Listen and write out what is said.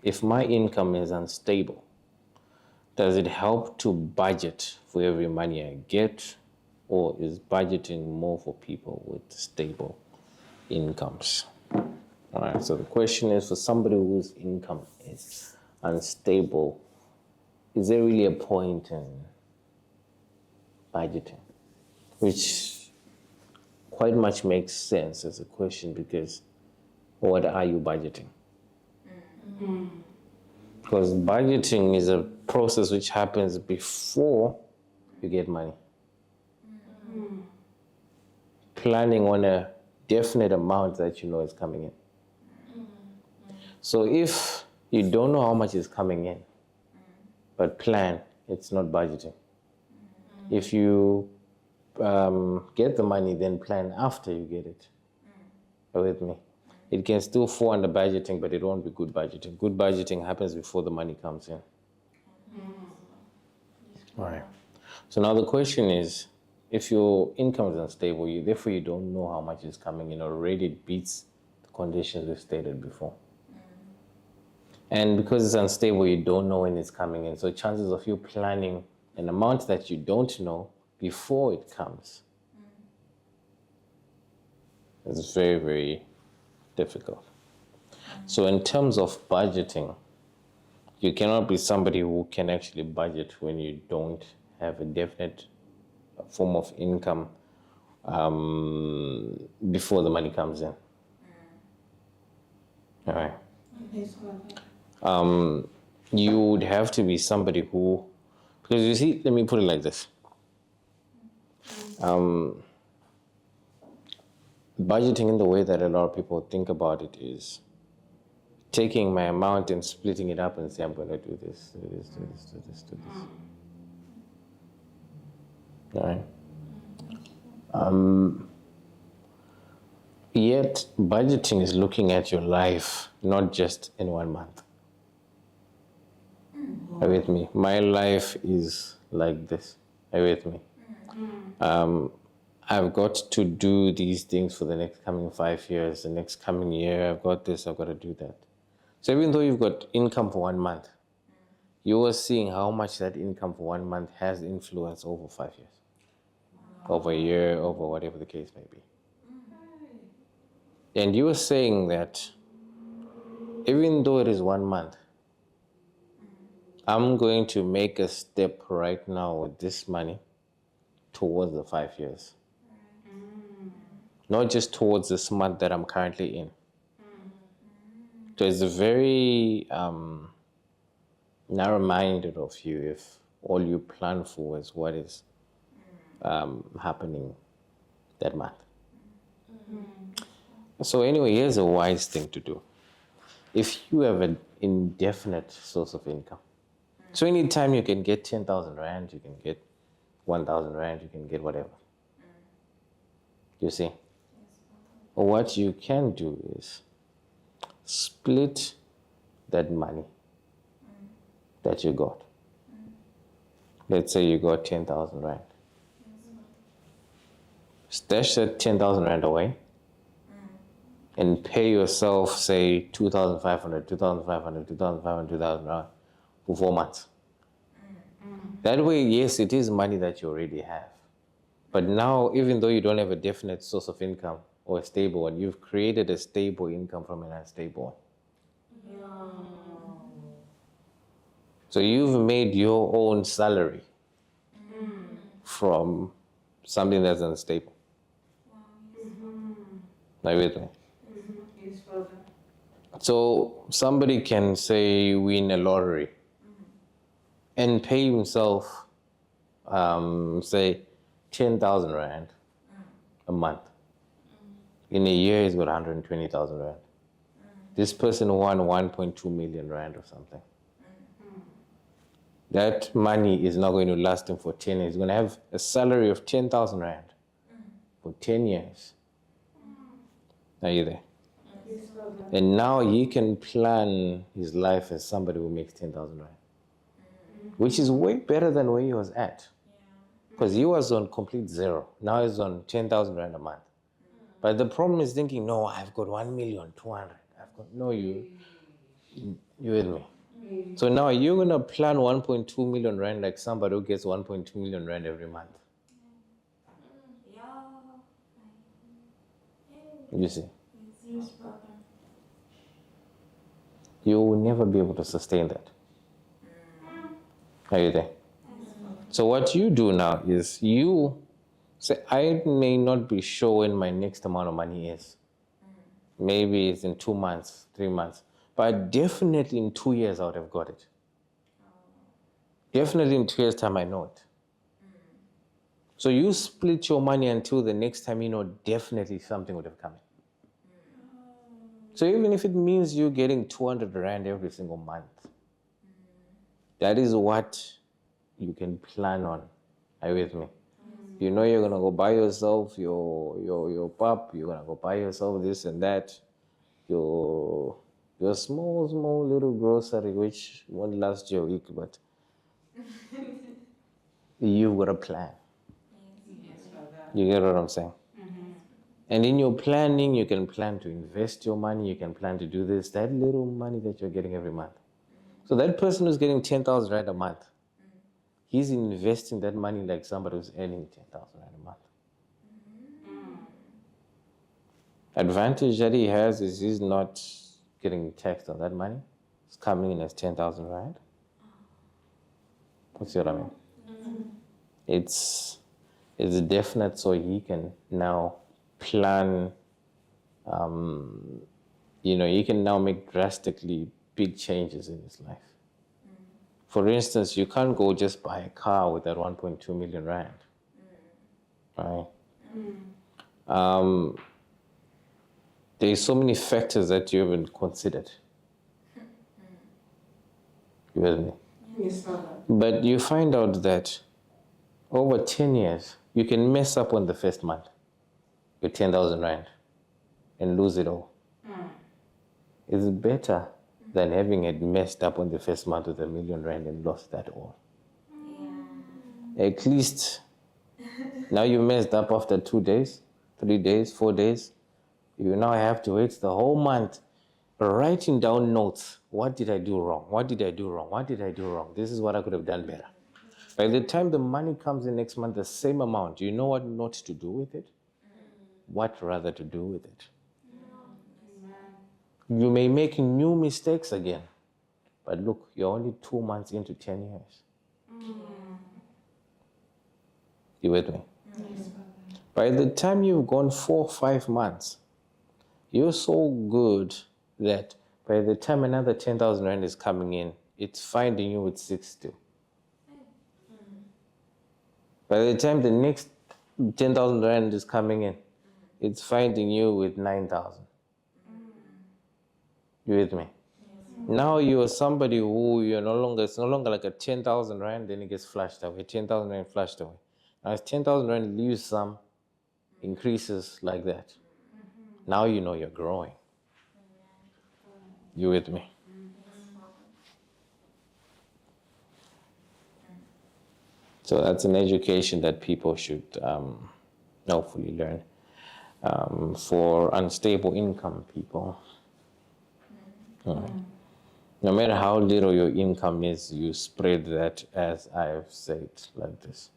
if my income is unstable, does it help to budget for every money I get, or is budgeting more for people with stable incomes? All right, so the question is, for somebody whose income is unstable, is there really a point in budgeting? Which quite much makes sense as a question, because what are you budgeting? Because budgeting is a process which happens before you get money. Planning on a definite amount that you know is coming in. So if you don't know how much is coming in, but plan, it's not budgeting. If you get the money, then plan after you get it. Are you with me? It can still fall under budgeting, but it won't be good budgeting. Good budgeting happens before the money comes in. All right. So now the question is, if your income is unstable, therefore you don't know how much is coming in, already it beats the conditions we've stated before. And because it's unstable, you don't know when it's coming in. So chances of you planning an amount that you don't know before it comes is very, very difficult. So in terms of budgeting, you cannot be somebody who can actually budget when you don't have a definite form of income before the money comes in. All right. You would have to be somebody who, because you see, let me put it like this. Budgeting in the way that a lot of people think about it is taking my amount and splitting it up and say, I'm going to do this, do this, do this, do this, do this. All right. Yet budgeting is looking at your life, not just in 1 month. Are you with me? My life is like this. Are you with me? I've got to do these things for the next coming 5 years, the next coming year. I've got this, I've got to do that. So even though you've got income for 1 month, you are seeing how much that income for 1 month has influence over 5 years, over a year, over whatever the case may be. And you are saying that even though it is 1 month, I'm going to make a step right now with this money towards the 5 years. Not just towards this month that I'm currently in. So it's very narrow-minded of you if all you plan for is what is happening that month. So anyway, here's a wise thing to do. If you have an indefinite source of income, so anytime you can get 10,000 Rand, you can get 1,000 Rand, you can get whatever. You see? What you can do is split that money that you got. Let's say you got 10,000 Rand. Stash that 10,000 Rand away and pay yourself, say, 2,500, 2,500, 2,500, 2,000 Rand for 4 months. That way, yes, it is money that you already have. But now, even though you don't have a definite source of income or a stable one, you've created a stable income from an unstable one. So you've made your own salary from something that's unstable. Are you with me? So somebody can say win a lottery and pay himself, say, 10,000 Rand a month. In a year, he's got 120,000 Rand. This person won 1.2 million Rand or something. That money is not going to last him for 10 years. He's going to have a salary of 10,000 Rand for 10 years. Are you there? And now he can plan his life as somebody who makes 10,000 Rand, which is way better than where he was at. Because he was on complete zero. Now he's on 10,000 Rand a month. But the problem is thinking, no, I've got 1,200,000. No, You with me? So now you're going to plan 1.2 million rand like somebody who gets 1.2 million rand every month. You see? Yes, brother. You will never be able to sustain that. Are you there? So what you do now is you say, I may not be sure when my next amount of money is. Maybe it's in 2 months, 3 months. But definitely in 2 years I would have got it. Definitely in 2 years' time I know it. So you split your money until the next time you know definitely something would have come in. So even if it means you getting 200 rand every single month, that is what you can plan on. Are you with me? You know you're gonna go buy yourself your pup, you're gonna go buy yourself this and that, your small little grocery which won't last you a week, but you've got a plan. Yes, brother. You get what I'm saying? And in your planning, you can plan to invest your money, you can plan to do this, that little money that you're getting every month. So that person who's getting 10,000 rand a month, he's investing that money like somebody who's earning 10,000 rand a month. Advantage that he has is he's not getting taxed on that money. It's coming in as 10,000 rand. You see what I mean? It's definite, so he can now plan. He can now make drastically big changes in his life. For instance, you can't go just buy a car with that 1.2 million rand, right? There's so many factors that you haven't considered. You with me? Yes, brother. But you find out that over 10 years, you can mess up on the first month with 10,000 rand and lose it all. It's better than having it messed up on the first month with 1 million rand and lost that all. At least now you messed up after 2 days, 3 days, 4 days. You now have to wait the whole month writing down notes. What did I do wrong? What did I do wrong? What did I do wrong? This is what I could have done better. By the time the money comes in next month, the same amount, you know what not to do with it? What rather to do with it? You may make new mistakes again. But look, you're only 2 months into 10 years. You with me? Yes, brother. By the time you've gone 4 or 5 months, you're so good that by the time another 10,000 rand is coming in, it's finding you with 60. By the time the next 10,000 rand is coming in, it's finding you with 9,000. You with me? Now you're somebody who it's no longer like a 10,000 rand, then it gets flushed away. 10,000 rand flushed away. Now as 10,000 rand leaves some, increases like that. Now you know you're growing. You with me? So that's an education that people should hopefully learn. For unstable income people. No matter how little your income is, you spread that, as I've said, like this.